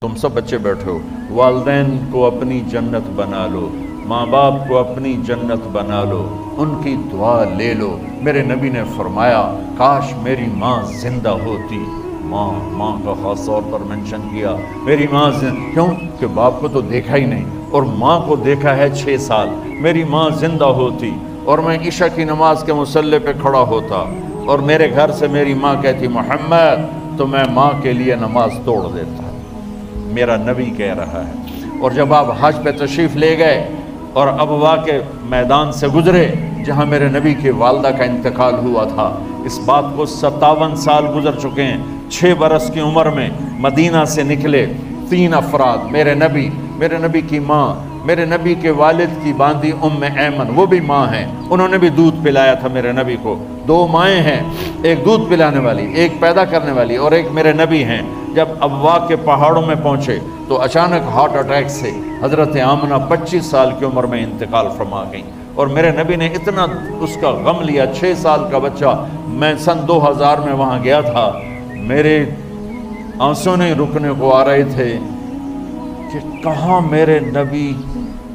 تم سب بچے بیٹھے ہو، والدین کو اپنی جنت بنا لو، ماں باپ کو اپنی جنت بنا لو، ان کی دعا لے لو۔ میرے نبی نے فرمایا کاش میری ماں زندہ ہوتی۔ ماں کا خاص طور پر منشن کیا، میری ماں کیوں کہ باپ کو تو دیکھا ہی نہیں اور ماں کو دیکھا ہے 6 سال۔ میری ماں زندہ ہوتی اور میں عشاء کی نماز کے مصلی پہ کھڑا ہوتا اور میرے گھر سے میری ماں کہتی محمد، تو میں ماں کے لیے نماز توڑ دیتا۔ میرا نبی کہہ رہا ہے۔ اور جب آپ حج پہ تشریف لے گئے اور ابوا کے میدان سے گزرے جہاں میرے نبی کی والدہ کا انتقال ہوا تھا، اس بات کو 57 سال گزر چکے ہیں۔ 6 برس کی عمر میں مدینہ سے نکلے 3 افراد، میرے نبی کی ماں، میرے نبی کے والد کی باندی ایمن، وہ بھی ماں ہیں، انہوں نے بھی دودھ پلایا تھا میرے نبی کو۔ 2 مائیں ہیں، ایک دودھ پلانے والی، ایک پیدا کرنے والی، اور ایک میرے نبی ہیں۔ جب ابوا کے پہاڑوں میں پہنچے تو اچانک ہارٹ اٹیک سے حضرت آمنہ 25 سال کی عمر میں انتقال فرما گئیں، اور میرے نبی نے اتنا اس کا غم لیا۔ 6 سال کا بچہ، میں سن 2000 میں وہاں گیا تھا، میرے آنسوں نہیں رکنے کو آ رہے تھے کہ کہاں میرے نبی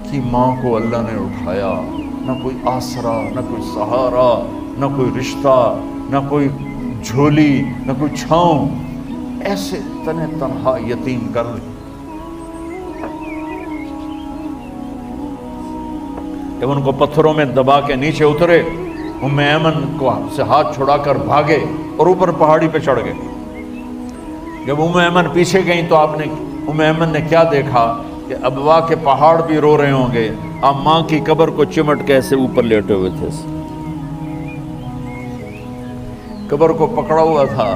کی ماں کو اللہ نے اٹھایا، نہ کوئی آسرا، نہ کوئی سہارا، نہ کوئی رشتہ، نہ کوئی جھولی، نہ کوئی چھاؤں، ایسے تنہا یتیم کر لی۔ جب ان کو پتھروں میں دبا کے نیچے اترے، ایمن کو سے ہاتھ چھڑا کر بھاگے اور اوپر پہاڑی پہ چڑھ گئے۔ جب ایمن پیچھے گئیں تو ایمن نے کیا دیکھا کہ ابوا کے پہاڑ بھی رو رہے ہوں گے، آپ ماں کی قبر کو چمٹ کے ایسے اوپر لیٹے ہوئے تھے، قبر کو پکڑا ہوا تھا،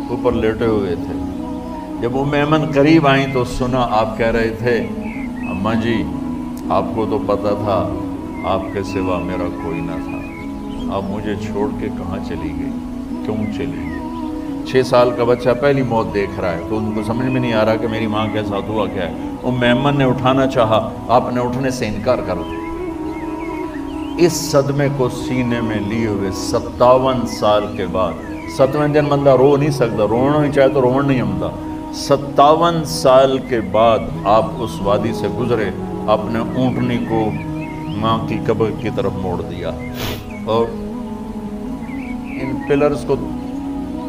اوپر لیٹے ہوئے تھے۔ جب ایمن قریب آئیں تو سنا آپ کہہ رہے تھے اماں جی، آپ کو تو پتا تھا آپ کے سوا میرا کوئی نہ تھا، آپ مجھے چھوڑ کے کہاں چلی گئی، کیوں چلی گئی؟ 6 سال کا بچہ پہلی موت دیکھ رہا ہے تو ان کو سمجھ میں نہیں آ رہا کہ میری ماں کے ساتھ ہوا کیا ہے۔ ایمن نے اٹھانا چاہا، آپ نے اٹھنے سے انکار کر دیا۔ اس صدمے کو سینے میں لیے ہوئے 57 سال کے بعد، 7ویں دن بندہ رو نہیں سکتا، رونا ہی چاہے تو رونا نہیں آتا۔ 57 سال کے بعد آپ اس وادی سے گزرے، اپنے اونٹنی کو ماں کی قبر کی طرف موڑ دیا، اور ان پلرز کو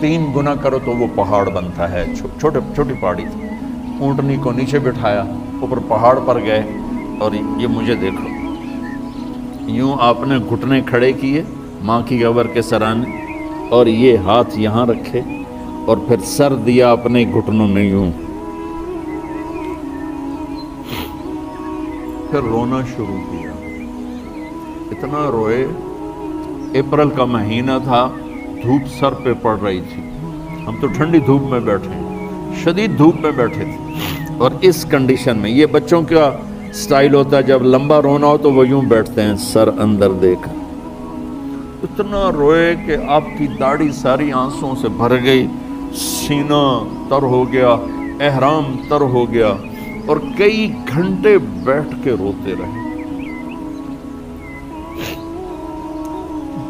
3 گنا کرو تو وہ پہاڑ بنتا ہے، چھوٹی پہاڑی تھی۔ اونٹنی کو نیچے بٹھایا، اوپر پہاڑ پر گئے، اور یہ مجھے دیکھو، یوں آپ نے گھٹنے کھڑے کیے ماں کی قبر کے سرانے، اور یہ ہاتھ یہاں رکھے اور پھر سر دیا اپنے گھٹنوں میں یوں، پھر رونا شروع کیا۔ اتنا روئے، اپریل کا مہینہ تھا، دھوپ سر پہ پڑ رہی تھی، ہم تو ٹھنڈی دھوپ میں بیٹھے ہیں، شدید دھوپ میں بیٹھے تھے، اور اس کنڈیشن میں یہ بچوں کا سٹائل ہوتا ہے، جب لمبا رونا ہو تو وہ یوں بیٹھتے ہیں سر اندر دے کر۔ اتنا روئے کہ آپ کی داڑھی ساری آنسوں سے بھر گئی، سینہ تر ہو گیا، احرام تر ہو گیا، اور کئی گھنٹے بیٹھ کے روتے رہے۔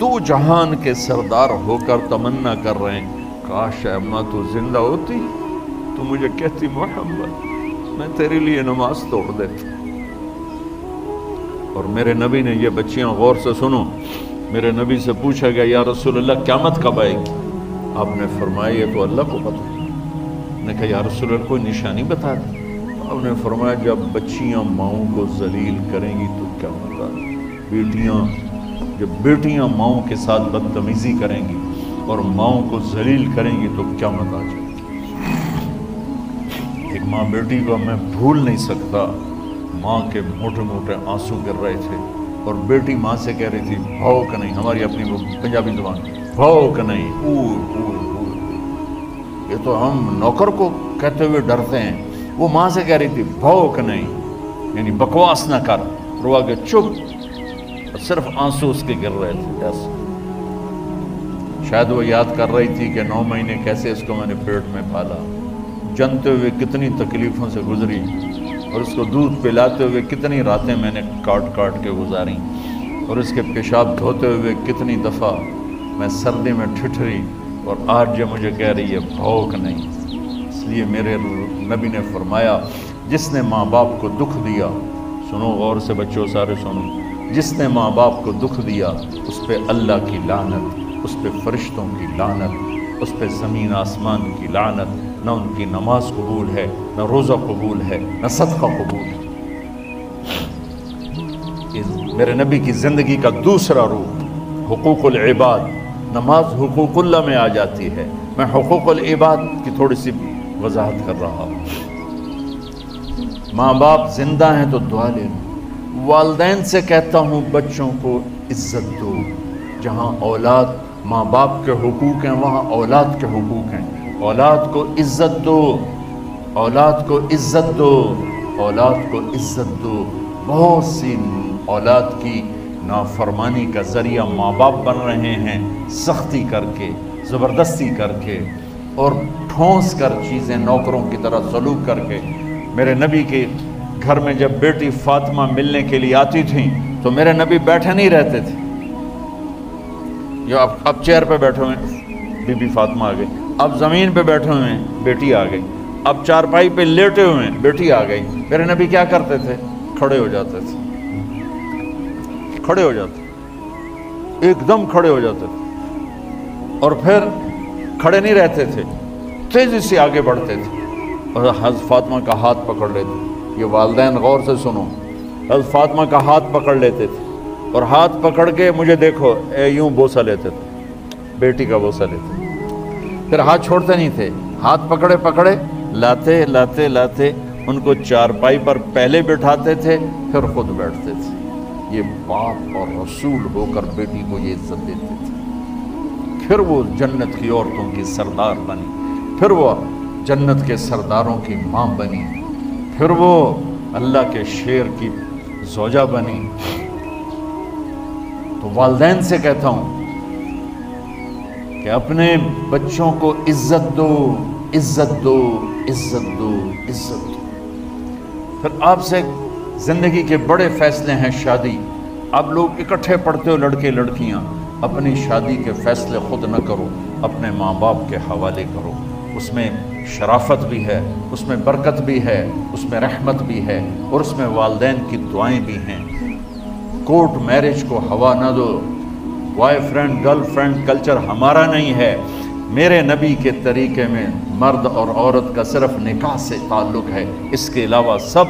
2 جہان کے سردار ہو کر تمنا کر رہے ہیں کاش اماں تو زندہ ہوتی، تو مجھے کہتی محمد میں تیرے لیے نماز توڑ دیتا۔ اور میرے نبی نے، یہ بچیاں غور سے سنو، میرے نبی سے پوچھا گیا یا رسول اللہ قیامت کب آئے گی؟ آپ نے فرمایا یہ تو اللہ کو پتہ ہے۔ نے کہا یا رسول اللہ کوئی نشانی بتا دیں؟ آپ نے فرمایا جب بچیاں ماؤں کو ذلیل کریں گی تو قیامت آئے گی۔ جب بیٹیاں ماؤں کے ساتھ بدتمیزی کریں گی اور ماؤں کو ذلیل کریں گی تو قیامت آ جائے گی۔ ایک ماں بیٹی کو میں بھول نہیں سکتا، ماں کے موٹے موٹے آنسو گر رہے تھے، اور بیٹی ماں سے کہہ رہی تھی بھوک نہیں، ہماری اپنی وہ پنجابی زبان، بھوک نہیں، یہ تو ہم نوکر کو کہتے ہوئے ڈرتے ہیں، وہ ماں سے کہہ رہی تھی بھوک نہیں، یعنی بکواس نہ کر، روا کے چپ، صرف آنسو اس کے گر رہے تھے ایسے۔ شاید وہ یاد کر رہی تھی کہ 9 مہینے کیسے اس کو میں نے پیٹ میں پالا، جنتے ہوئے کتنی تکلیفوں سے گزری، اور اس کو دودھ پلاتے ہوئے کتنی راتیں میں نے کاٹ کاٹ کے گزاری، اور اس کے پیشاب دھوتے ہوئے کتنی دفعہ میں سردی میں ٹھٹھری، اور آج یہ مجھے کہہ رہی ہے بھوک نہیں۔ اس لیے میرے نبی نے فرمایا جس نے ماں باپ کو دکھ دیا، سنو غور سے بچوں سارے سنو، جس نے ماں باپ کو دکھ دیا اس پہ اللہ کی لعنت، اس پہ فرشتوں کی لعنت، اس پہ زمین آسمان کی لعنت، نہ ان کی نماز قبول ہے، نہ روزہ قبول ہے، نہ صدقہ قبول ہے۔ میرے نبی کی زندگی کا دوسرا روپ حقوق العباد، نماز حقوق اللہ میں آ جاتی ہے، میں حقوق العباد کی تھوڑی سی وضاحت کر رہا ہوں۔ ماں باپ زندہ ہیں تو دعا لے لو۔ والدین سے کہتا ہوں بچوں کو عزت دو، جہاں اولاد ماں باپ کے حقوق ہیں وہاں اولاد کے حقوق ہیں، اولاد کو عزت دو، اولاد کو عزت دو، اولاد کو عزت دو۔ بہت سی اولاد کی نافرمانی کا ذریعہ ماں باپ بن رہے ہیں، سختی کر کے، زبردستی کر کے اور ٹھونس کر چیزیں نوکروں کی طرح سلوک کر کے۔ میرے نبی کے گھر میں جب بیٹی فاطمہ ملنے کے لیے آتی تھیں تو میرے نبی بیٹھے نہیں رہتے تھے، جو اب چیئر پہ بیٹھے ہوئے ہیں بی بی فاطمہ آ گئی، اب زمین پہ بیٹھے ہوئے ہیں بیٹی آ گئی، اب چارپائی پہ لیٹے ہوئے ہیں بیٹی آ گئی۔ میرے نبی کیا کرتے تھے؟ کھڑے ہو جاتے تھے، کھڑے ہو جاتے، ایک دم کھڑے ہو جاتے تھے، اور پھر کھڑے نہیں رہتے تھے، تیزی سے آگے بڑھتے تھے اور حضرت فاطمہ کا ہاتھ پکڑ لیتے۔ یہ والدین غور سے سنو، حضرت فاطمہ کا ہاتھ پکڑ لیتے تھے اور ہاتھ پکڑ کے مجھے دیکھو یوں بوسہ لیتے تھے، بیٹی کا بوسہ لیتے تھے، پھر ہاتھ چھوڑتے نہیں تھے، ہاتھ پکڑے پکڑے لاتے لاتے لاتے ان کو چارپائی پر پہلے بٹھاتے تھے پھر خود بیٹھتے تھے۔ یہ باپ اور رسول ہو کر بیٹی کو یہ عزت دیتے تھے۔ پھر وہ جنت کی عورتوں کی سردار بنی، پھر وہ جنت کے سرداروں کی ماں بنی، پھر وہ اللہ کے شیر کی زوجہ بنی۔ تو والدین سے کہتا ہوں کہ اپنے بچوں کو عزت دو، عزت دو، عزت دو، عزت دو۔ پھر آپ سے زندگی کے بڑے فیصلے ہیں شادی، آپ لوگ اکٹھے پڑھتے ہو لڑکے لڑکیاں، اپنی شادی کے فیصلے خود نہ کرو، اپنے ماں باپ کے حوالے کرو۔ اس میں شرافت بھی ہے، اس میں برکت بھی ہے، اس میں رحمت بھی ہے، اور اس میں والدین کی دعائیں بھی ہیں۔ کورٹ میرج کو ہوا نہ دو، boyfriend girlfriend culture ہمارا نہیں ہے۔ میرے نبی کے طریقے میں مرد اور عورت کا صرف نکاح سے تعلق ہے، اس کے علاوہ سب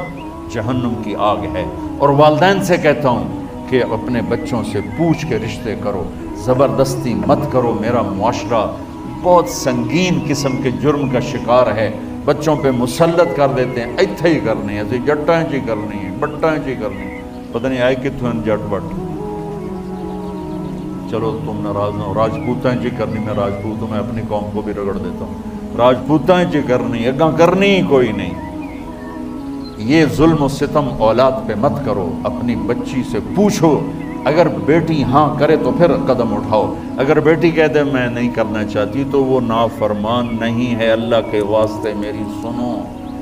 جہنم کی آگ ہے۔ اور والدین سے کہتا ہوں کہ اپنے بچوں سے پوچھ کے رشتے کرو، زبردستی مت کرو۔ میرا معاشرہ بہت سنگین قسم کے جرم کا شکار ہے، بچوں پہ مسلط کر دیتے ہیں، ایتھے ہی کرنی ہے، جٹاں چی کرنی ہے، بٹاں چی کرنی ہے، پتہ نہیں آئے کتوں جٹ بٹ۔ چلو تم ناراض نہ ہو، راجپوتاں چی کرنی، میں راجپوت ہوں، میں اپنی قوم کو بھی رگڑ دیتا ہوں، راجپوتاں چی کرنی، اگاں کرنی ہی کوئی نہیں۔ یہ ظلم و ستم اولاد پہ مت کرو، اپنی بچی سے پوچھو، اگر بیٹی ہاں کرے تو پھر قدم اٹھاؤ، اگر بیٹی کہہ دے میں نہیں کرنا چاہتی تو وہ نافرمان نہیں ہے۔ اللہ کے واسطے میری سنو،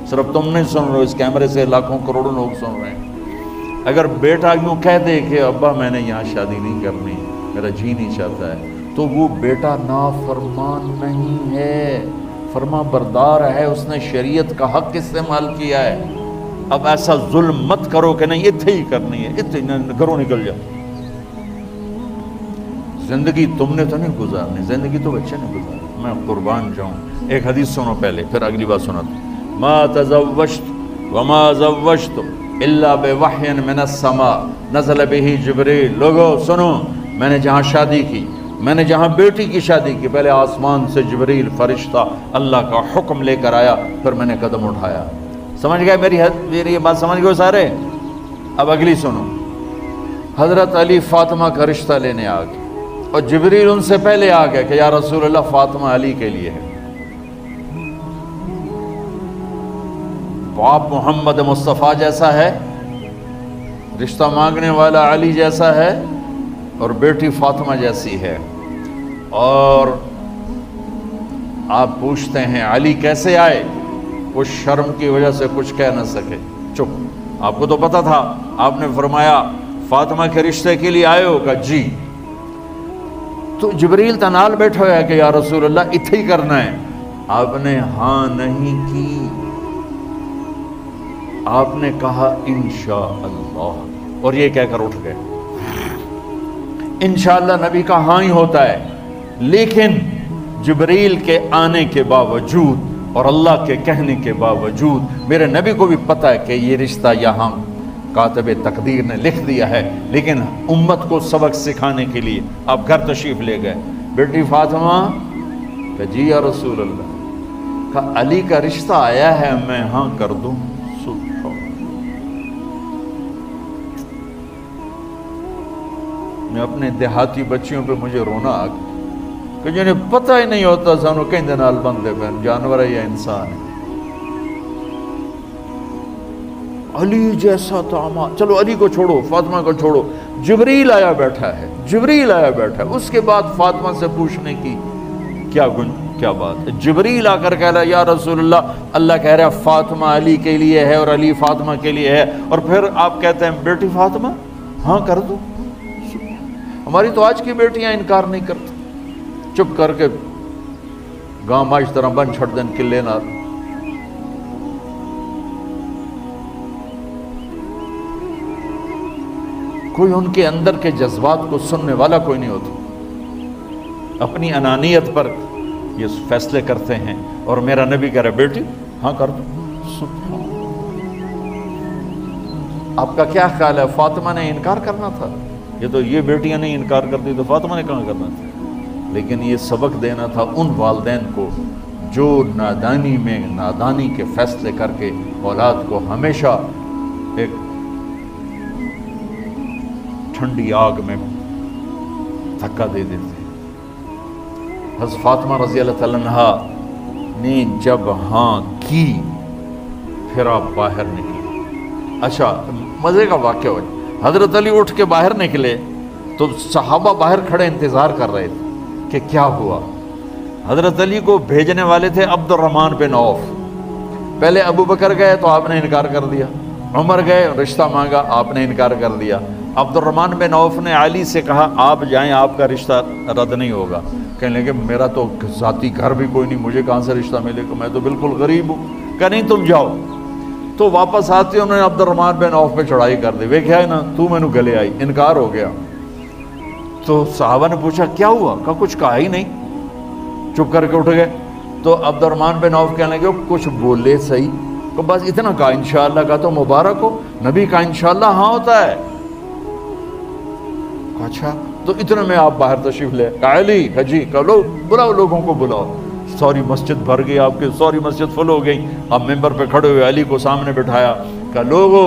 صرف تم نہیں سن رہے، اس کیمرے سے لاکھوں کروڑوں لوگ سن رہے ہیں۔ اگر بیٹا یوں کہہ دے کہ ابا میں نے یہاں شادی نہیں کرنی، میرا جی نہیں چاہتا ہے، تو وہ بیٹا نافرمان نہیں ہے، فرما بردار ہے، اس نے شریعت کا حق استعمال کیا ہے۔ اب ایسا ظلم مت کرو کہ نہیں اتھے ہی کرنی ہے، اتھے گھروں نکل جاؤ۔ زندگی تم نے تو نہیں گزارنی، زندگی تو بچے نے گزارنی۔ میں قربان جاؤں، ایک حدیث سنو پہلے پھر اگلی بات سناتا۔ ما تزوجت وما زوجت الا بوحی من السماء نزل به جبریل۔ لوگو سنو، میں نے جہاں شادی کی، میں نے جہاں بیٹی کی شادی کی، پہلے آسمان سے جبریل فرشتہ اللہ کا حکم لے کر آیا، پھر میں نے قدم اٹھایا۔ سمجھ گئے میری یہ بات؟ سمجھ گئے سارے؟ اب اگلی سنو۔ حضرت علی فاطمہ کا رشتہ لینے آ گئے اور جبریل ان سے پہلے آ گئے کہ یا رسول اللہ فاطمہ علی کے لیے ہے۔ باپ محمد مصطفیٰ جیسا ہے، رشتہ مانگنے والا علی جیسا ہے، اور بیٹی فاطمہ جیسی ہے، اور آپ پوچھتے ہیں علی کیسے آئے؟ وہ شرم کی وجہ سے کچھ کہہ نہ سکے، چپ۔ آپ کو تو پتہ تھا، آپ نے فرمایا فاطمہ کے رشتے کے لیے آئے ہو؟ کہا جی۔ تو جبریل تنال بیٹھا ہوا ہے کہ یا رسول اللہ اتھے ہی کرنا ہے، آپ نے ہاں نہیں کی، آپ نے کہا انشاءاللہ، اور یہ کہہ کر اٹھ گئے۔ انشاءاللہ نبی کا ہاں ہی ہوتا ہے، لیکن جبریل کے آنے کے باوجود اور اللہ کے کہنے کے باوجود میرے نبی کو بھی پتہ ہے کہ یہ رشتہ یہاں کاتب تقدیر نے لکھ دیا ہے، لیکن امت کو سبق سکھانے کے لیے آپ گھر تشریف لے گئے۔ بیٹی فاطمہ کہ جی یا رسول اللہ، کہا علی کا رشتہ آیا ہے، میں ہاں کر دوں؟ میں اپنے دیہاتی بچیوں پہ مجھے رونا آ گیا کہ جنہیں پتہ ہی نہیں ہوتا سانو کہیں نال بندے پہ جانور ہے یا انسان ہے۔ علی جیسا تو چلو علی کو چھوڑو، فاطمہ کو چھوڑو، جبریل آیا بیٹھا ہے، جبریل آیا بیٹھا ہے۔ اس کے بعد فاطمہ سے پوچھنے کی کیا بات ہے؟ جبریل آ کر کہہ رہا یا رسول اللہ، اللہ کہہ رہا فاطمہ علی کے لیے ہے اور علی فاطمہ کے لیے ہے، اور پھر آپ کہتے ہیں بیٹی فاطمہ ہاں کر دو۔ ہماری تو آج کی بیٹیاں انکار نہیں کرتی، چپ کر کے گاں ماش طرح بن چھڑ دین کلے نہ۔ کوئی ان کے اندر کے جذبات کو سننے والا کوئی نہیں ہوتا، اپنی انانیت پر یہ فیصلے کرتے ہیں، اور میرا نبی کہہ رہا بیٹی ہاں کر دو۔ آپ کا کیا خیال ہے فاطمہ نے انکار کرنا تھا؟ یہ بیٹیاں نہیں انکار کرتی تو فاطمہ نے کہاں کرنا تھا؟ لیکن یہ سبق دینا تھا ان والدین کو جو نادانی میں نادانی کے فیصلے کر کے اولاد کو ہمیشہ ایک ٹھنڈی آگ میں دھکا دے دیتے۔ حضرت فاطمہ رضی اللہ تعالیٰ عنہا نے جب ہاں کی پھر آپ باہر نکلے۔ اچھا مزے کا واقعہ ہوا، حضرت علی اٹھ کے باہر نکلے تو صحابہ باہر کھڑے انتظار کر رہے تھے کہ کیا ہوا۔ حضرت علی کو بھیجنے والے تھے عبد الرحمن بن عوف، پہلے ابو بکر گئے تو آپ نے انکار کر دیا، عمر گئے رشتہ مانگا، آپ نے انکار کر دیا، عبد الرحمن بن عوف نے علی سے کہا آپ جائیں، آپ کا رشتہ رد نہیں ہوگا۔ کہنے لگے میرا تو ذاتی گھر بھی کوئی نہیں، مجھے کہاں سے رشتہ ملے گا، میں تو بالکل غریب ہوں۔ کہ نہیں تم جاؤ۔ تو واپس آتے انہوں نے عبد الرحمن بن عوف پہ چڑھائی کر دی، ویکھیا ہے نا تو مینوں گلے آئی، انکار ہو گیا۔ تو صحابہ نے پوچھا کیا ہوا؟ کہا کچھ کہا ہی نہیں، چپ کر کے اٹھ گئے۔ تو عبد الرحمن بن عوف کہنے لگے کچھ بولے صحیح، تو بس اتنا کہا انشاءاللہ کا تو مبارک ہو، نبی کا انشاءاللہ ہاں ہوتا ہے۔ اچھا تو اتنے میں آپ باہر تشریف لے، کہا علی جی لو بلاؤ، لوگوں کو بلاؤ۔ ساری مسجد بھر گئی، آپ کی ساری مسجد فل ہو گئی۔ آپ ممبر پہ کھڑے ہوئے علی کو سامنے بٹھایا، کہا لوگو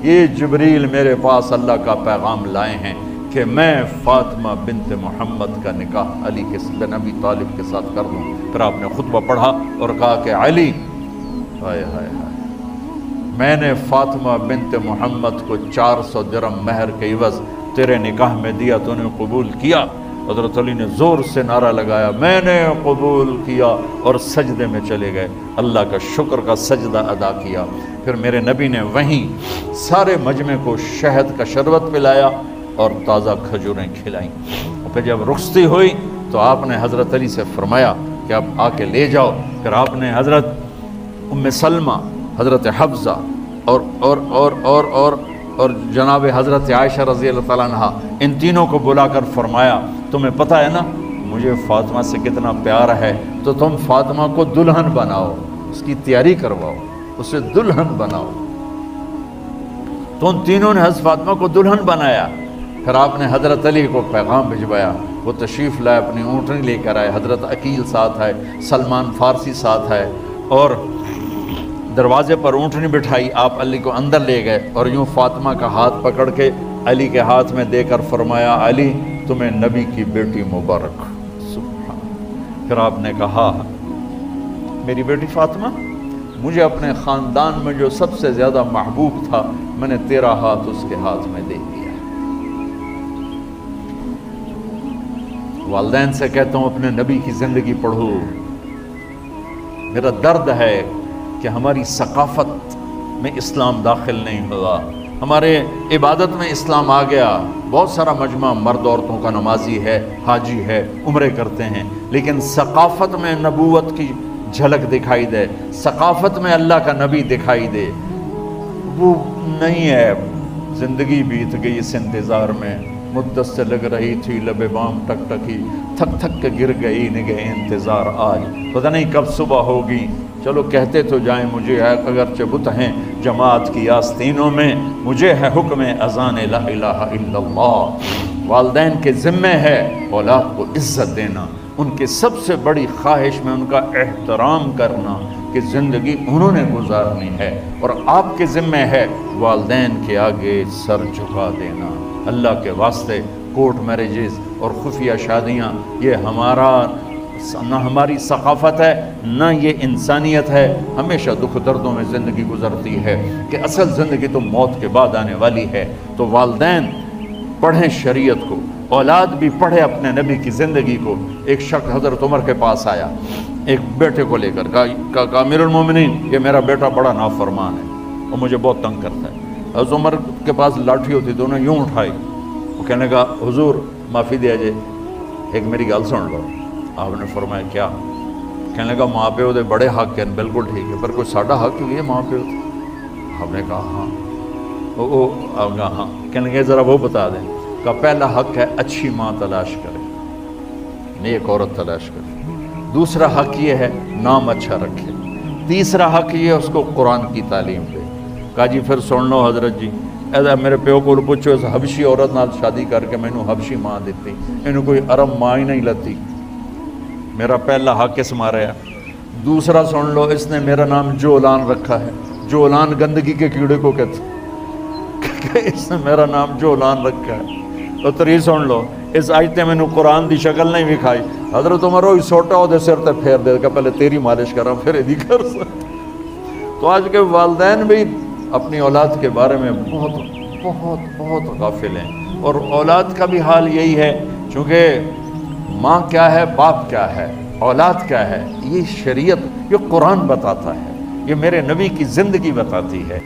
یہ جبریل میرے پاس اللہ کا پیغام لائے ہیں کہ میں فاطمہ بنت محمد کا نکاح علی کے بن ابی طالب کے ساتھ کر دوں۔ پھر آپ نے خطبہ پڑھا اور کہا کہ علی ہائے ہائے ہائے، میں نے فاطمہ بنت محمد کو 400 درہم مہر کے عوض تیرے نکاح میں دیا، تو نے قبول کیا؟ حضرت علی نے زور سے نعرہ لگایا میں نے قبول کیا، اور سجدے میں چلے گئے، اللہ کا شکر کا سجدہ ادا کیا۔ پھر میرے نبی نے وہیں سارے مجمع کو شہد کا شربت پلایا اور تازہ کھجوریں کھلائیں، اور پھر جب رخصتی ہوئی تو آپ نے حضرت علی سے فرمایا کہ آپ آ کے لے جاؤ۔ پھر آپ نے حضرت ام سلمہ، حضرت حفصہ اور جناب حضرت عائشہ رضی اللہ تعالیٰ عنہ، ان تینوں کو بلا کر فرمایا تمہیں پتہ ہے نا مجھے فاطمہ سے کتنا پیار ہے، تو تم فاطمہ کو دلہن بناؤ، اس کی تیاری کرواؤ، اسے دلہن بناؤ۔ تو ان تینوں نے حضرت فاطمہ کو دلہن بنایا۔ پھر آپ نے حضرت علی کو پیغام بھجوایا، وہ تشریف لائے، اپنی اونٹنی لے کر آئے، حضرت عقیل ساتھ ہے، سلمان فارسی ساتھ ہے، اور دروازے پر اونٹنی بٹھائی، آپ علی کو اندر لے گئے اور یوں فاطمہ کا ہاتھ پکڑ کے علی کے ہاتھ میں دے کر فرمایا علی تمہیں نبی کی بیٹی مبارک۔ سبحان۔ پھر آپ نے کہا میری بیٹی فاطمہ، مجھے اپنے خاندان میں جو سب سے زیادہ محبوب تھا میں نے تیرا ہاتھ اس کے ہاتھ میں دے دیا۔ والدین سے کہتا ہوں اپنے نبی کی زندگی پڑھو۔ میرا درد ہے کہ ہماری ثقافت میں اسلام داخل نہیں ہوا، ہمارے عبادت میں اسلام آ گیا، بہت سارا مجمع مرد عورتوں کا نمازی ہے، حاجی ہے، عمرے کرتے ہیں، لیکن ثقافت میں نبوت کی جھلک دکھائی دے، ثقافت میں اللہ کا نبی دکھائی دے، وہ نہیں ہے۔ زندگی بیت گئی اس انتظار میں، مدت سے لگ رہی تھی لب بام ٹک ٹکی، تھک تھک کے گر گئی نگہ انتظار آج، پتہ نہیں کب صبح ہوگی۔ چلو کہتے تو جائیں مجھے ہے اگرچہ بت ہیں جماعت کی آستینوں میں، مجھے ہے حکم اذان لا الہ الا اللہ۔ والدین کے ذمہ ہے اولاد کو عزت دینا، ان کی سب سے بڑی خواہش میں ان کا احترام کرنا کہ زندگی انہوں نے گزارنی ہے، اور آپ کے ذمہ ہے والدین کے آگے سر جھکا دینا۔ اللہ کے واسطے کورٹ میرجز اور خفیہ شادیاں یہ نہ ہماری ثقافت ہے نہ یہ انسانیت ہے۔ ہمیشہ دکھ دردوں میں زندگی گزرتی ہے کہ اصل زندگی تو موت کے بعد آنے والی ہے۔ تو والدین پڑھیں شریعت کو، اولاد بھی پڑھے اپنے نبی کی زندگی کو۔ ایک شخص حضرت عمر کے پاس آیا ایک بیٹے کو لے کر، کہا امیر المومنین یہ میرا بیٹا بڑا نافرمان ہے اور مجھے بہت تنگ کرتا ہے۔ حضرت عمر کے پاس لاٹھی ہوتی تو انہوں نے یوں اٹھائی، وہ کہنے لگا حضور معافی دیا جائے، ایک میری گل سن لو۔ آپ نے فرمایا کیا؟ کہنے لگا ماں پیو دے بڑے حق ہیں، بالکل ٹھیک ہے، پر کوئی ساڈا حق بھی ہے ماں پیو؟ آپ نے کہا ہاں۔ آپ کہا ہاں۔ کہنے لگے ذرا وہ بتا دیں۔ کا پہلا حق ہے اچھی ماں تلاش کرے، نیک عورت تلاش کرے۔ دوسرا حق یہ ہے نام اچھا رکھے۔ تیسرا حق یہ ہے اس کو قرآن کی تعلیم دے۔ کہا جی پھر سن لو حضرت جی، ایسا میرے پیو کو پوچھو اس حبشی عورت نال شادی کر کے مینوں حبشی ماں دیتی، انہوں کوئی عرب ماں ہی نہیں لتی۔ میرا پہلا حق اس مارا ہے۔ دوسرا سن لو، اس نے میرا نام جولان رکھا ہے۔ جولان گندگی کے کیڑے کو کہتے، اس نے میرا نام جولان رکھا ہے۔ تو تری سن لو، اس آج تے مینوں قرآن دی شکل نہیں وکھائی۔ حضرت عمر ہوئی سوٹا وہ سر تے پھیر دے کہ پہلے تیری مالش کر رہا ہوں پھر ایدی کر سکتا۔ تو آج کے والدین بھی اپنی اولاد کے بارے میں بہت بہت بہت غافل ہیں، اور اولاد کا بھی حال یہی ہے، چونکہ ماں کیا ہے، باپ کیا ہے، اولاد کیا ہے، یہ شریعت، یہ قرآن بتاتا ہے، یہ میرے نبی کی زندگی بتاتی ہے۔